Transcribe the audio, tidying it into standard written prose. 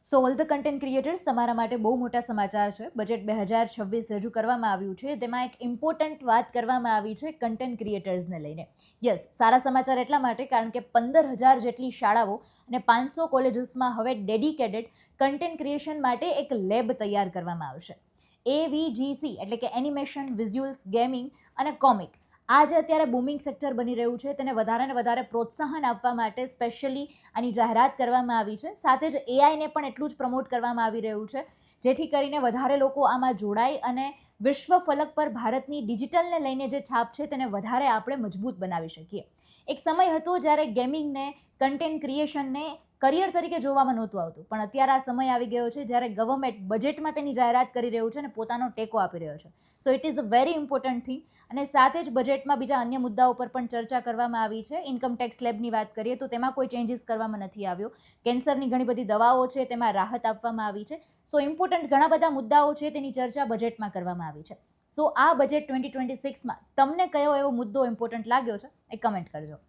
So all the content creators, તમારા માટે બહુ મોટા સમાચાર છે. બજેટ 2026 રજૂ કરવામાં આવ્યું છે. તેમાં એક ઇમ્પોર્ટન્ટ વાત કરવામાં આવી છે કન્ટેન્ટ ક્રિએટર્સને લઈને. યસ, સારા સમાચાર એટલા માટે કારણ કે 15,000 જેટલી શાળાઓ અને 500 કોલેજીસમાં હવે ડેડિકેટેડ કન્ટેન્ટ ક્રિએશન માટે એક લેબ તૈયાર કરવામાં આવશે. AVGC એટલે કે એનિમેશન, વિઝ્યુઅલ્સ, ગેમિંગ અને કોમિક આ જે અત્યારે બૂમિંગ સેક્ટર બની રહ્યું છે તેને વધારે ને વધારે પ્રોત્સાહન આપવા માટે સ્પેશિયલી આની જાહેરાત કરવામાં આવી છે. સાથે જ એઆઈને પણ એટલું જ પ્રમોટ કરવામાં આવી રહ્યું છે જેથી કરીને વધારે લોકો આમાં જોડાય અને વિશ્વ ફલક પર ભારતની ડિજિટલને લઈને જે છાપ છે તેને વધારે આપણે મજબૂત બનાવી શકીએ. એક સમય હતો જ્યારે ગેમિંગને, કન્ટેન્ટ ક્રિએશનને કરિયર તરીકે જોવામાં નહોતું આવતું, પણ અત્યારે આ સમય આવી ગયો છે જ્યારે ગવર્મેન્ટ બજેટમાં તેની જાહેરાત કરી રહ્યું છે અને પોતાનો ટેકો આપી રહ્યો છે. So it is a very important thing. અને સાથે જ બજેટમાં બીજા અન્ય મુદ્દાઓ પર પણ ચર્ચા કરવામાં આવી છે. ઇન્કમ ટેક્સ સ્લેબની વાત કરીએ તો તેમાં કોઈ ચેન્જીસ કરવામાં નથી આવ્યો. કેન્સરની ઘણી બધી દવાઓ છે તેમાં રાહત આપવામાં આવી છે. સો ઇમ્પોર્ટન્ટ ઘણા બધા મુદ્દાઓ છે તેની ચર્ચા બજેટમાં કરવામાં આવી છે. સો આ બજેટ 2026માં તમને કયો એવો મુદ્દો ઇમ્પોર્ટન્ટ લાગ્યો છે એ કમેન્ટ કરજો.